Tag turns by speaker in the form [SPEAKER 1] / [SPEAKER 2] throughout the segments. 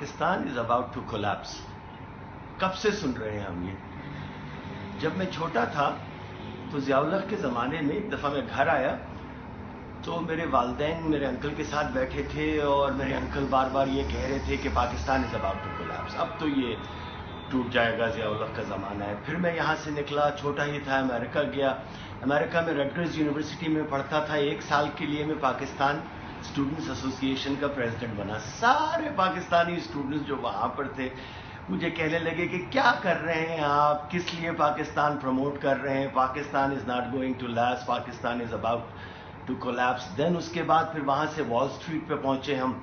[SPEAKER 1] Pakistan is about to collapse. کب سے سن رہے ہیں ہم یہ؟ جب میں چھوٹا تھا تو ضیاء الحق کے زمانے میں ایک دفعہ میں گھر آیا تو میرے والدین میرے انکل کے ساتھ بیٹھے تھے اور میرے انکل بار بار یہ کہہ رہے تھے کہ Pakistan is about to collapse. اب تو یہ ٹوٹ جائے گا، ضیاء الحق کا زمانہ ہے. پھر میں یہاں سے نکلا، چھوٹا ہی تھا، امریکہ گیا. امریکہ میں رٹگرز یونیورسٹی میں پڑھتا تھا. 1 سال کے لیے میں پاکستان اسٹوڈنٹس ایسوسی ایشن کا پریزیڈنٹ بنا. سارے پاکستانی اسٹوڈنٹس جو وہاں پر تھے مجھے کہنے لگے کہ کیا کر رہے ہیں آپ، کس لیے پاکستان پروموٹ کر رہے ہیں، Pakistan is not going to last, Pakistan is about to collapse. Then اس کے بعد پھر وہاں سے وال اسٹریٹ پہ پہنچے ہم.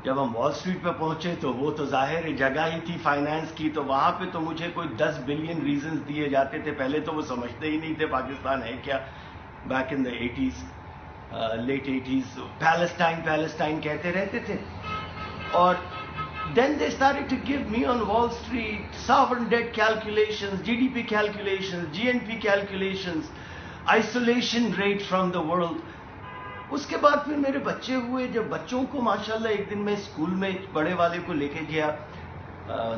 [SPEAKER 1] جب ہم وال اسٹریٹ پہ پہنچے تو وہ تو ظاہر جگہ ہی تھی فائنانس کی، تو وہاں پہ تو مجھے کوئی 10 بلین ریزنز دیے جاتے تھے. پہلے تو وہ سمجھتے ہی نہیں تھے پاکستان ہے کیا. Back in the 80s late 80s Palestine کہتے رہتے تھے. اور then they started to give me on Wall Street sovereign debt calculations, GDP calculations, GNP calculations, isolation rate from the world. اس کے بعد پھر میرے بچے ہوئے. جب بچوں کو ماشاءاللہ ایک دن میں اسکول میں بڑے والے کو لے کے گیا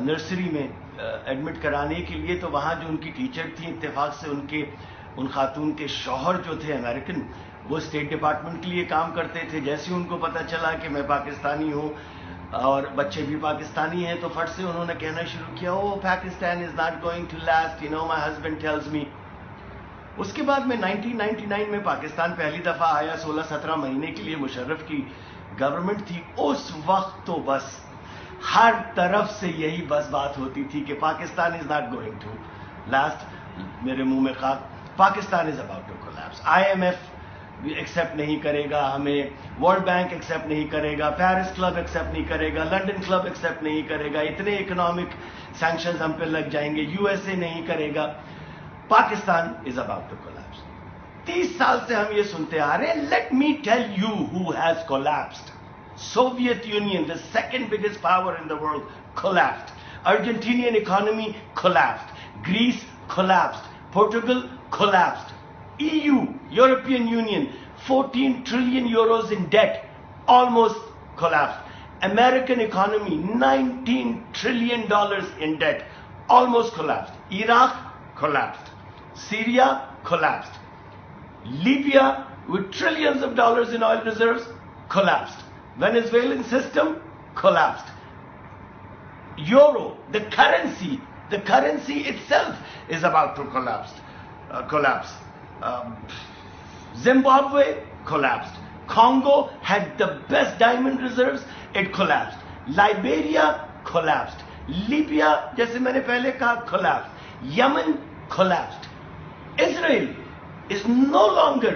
[SPEAKER 1] نرسری میں ایڈمٹ کرانے کے لیے، تو وہاں جو ان کی ٹیچر تھیں اتفاق سے ان خاتون کے شوہر جو تھے امریکن، وہ اسٹیٹ ڈپارٹمنٹ کے لیے کام کرتے تھے. جیسے ان کو پتہ چلا کہ میں پاکستانی ہوں اور بچے بھی پاکستانی ہیں تو فٹ سے انہوں نے کہنا شروع کیا، oh Pakistan is not going to last, you know my husband tells me. اس کے بعد میں 1999 میں پاکستان پہلی دفعہ آیا. 16-17 مہینے کے لیے مشرف کی گورنمنٹ تھی. اس وقت تو بس ہر طرف سے یہی بس بات ہوتی تھی کہ Pakistan is not going to last. میرے منہ میں خاک، Pakistan is about to collapse. IMF accept نہیں کرے گا ہمیں، ورلڈ بینک ایکسیپٹ نہیں کرے گا، پیرس کلب ایکسیپٹ نہیں کرے گا، لنڈن کلب ایکسیپٹ نہیں کرے گا، اتنے اکنامک سینکشنز ہم پہ لگ جائیں گے، USA نہیں کرے گا. Pakistan is about to collapse. 30 سال سے ہم یہ سنتے آ رہے ہیں. Let me tell you who has collapsed. Soviet Union, the second biggest power in the world, collapsed. Argentinian economy collapsed. Greece collapsed. Portugal collapsed. EU, European Union, 14 trillion euros in debt, almost collapsed. American economy, $19 trillion in debt, almost collapsed. Iraq collapsed. Syria collapsed. Libya, with trillions of dollars in oil reserves, collapsed. Venezuelan system collapsed. Euro, the currency itself is about to collapse. Zimbabwe collapsed. Congo had the best diamond reserves, it collapsed. Liberia collapsed. Libya, جیسے میں نے پہلے کہا, collapsed. Yemen collapsed. Israel is no longer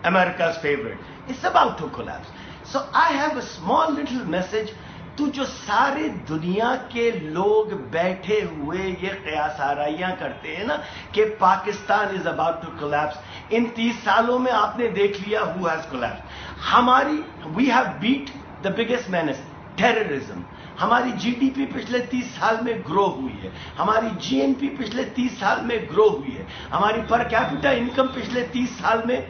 [SPEAKER 1] America's favorite. It's about to collapse. So I have a small little message تو جو سارے دنیا کے لوگ بیٹھے ہوئے یہ قیاس آرائیاں کرتے ہیں نا کہ Pakistan is about to collapse. ان 30 سالوں میں آپ نے دیکھ لیا who has collapse. We have beat the biggest menace, terrorism. ہماری GDP پچھلے 30 سال میں گرو ہوئی ہے. ہماری GNP پچھلے 30 سال میں گرو ہوئی ہے. ہماری پر کیپٹا انکم پچھلے 30 سال میں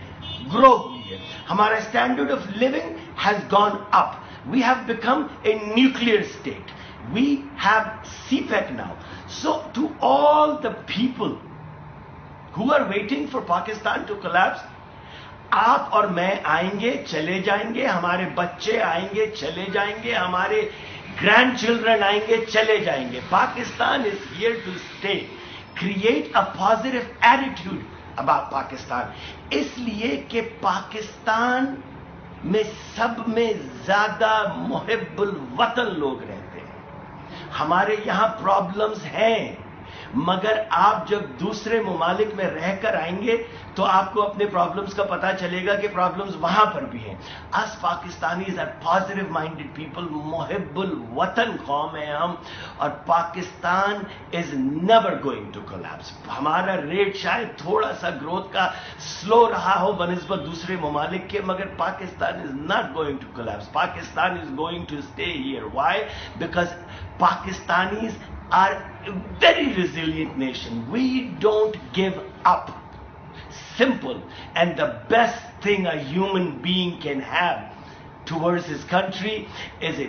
[SPEAKER 1] گرو ہوئی ہے. ہمارا standard of living has gone up. We have become a nuclear state. We have CPEC now. So to all the people who are waiting for Pakistan to collapse, آپ اور میں آئیں گے چلے جائیں گے, ہمارے بچے آئیں گے چلے جائیں گے, ہمارے گرینڈ چلڈرن آئیں گے چلے جائیں گے. Pakistan is here to stay. Create a positive attitude about Pakistan. اس لیے کہ پاکستان میں سب میں زیادہ محب الوطن لوگ رہتے ہیں. ہمارے یہاں پرابلمز ہیں, مگر آپ جب دوسرے ممالک میں رہ کر آئیں گے تو آپ کو اپنے پرابلمز کا پتہ چلے گا کہ پرابلمز وہاں پر بھی ہیں. اس Pakistanis are positive minded people, محب الوطن قوم ہیں ہم, اور Pakistan is never going to collapse. ہمارا ریٹ شاید تھوڑا سا گروتھ کا سلو رہا ہو بنسبت دوسرے ممالک کے, مگر Pakistan is not going to collapse. Pakistan is going to stay here. Why? Because Pakistanis are a very resilient nation. We don't give up. Simple. And the best thing a human being can have, towards his country is a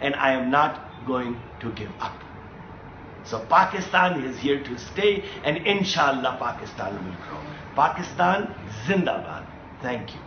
[SPEAKER 1] and I am not going to give up. So Pakistan is here to stay and inshallah Pakistan will grow. Pakistan Zindabad. Thank you.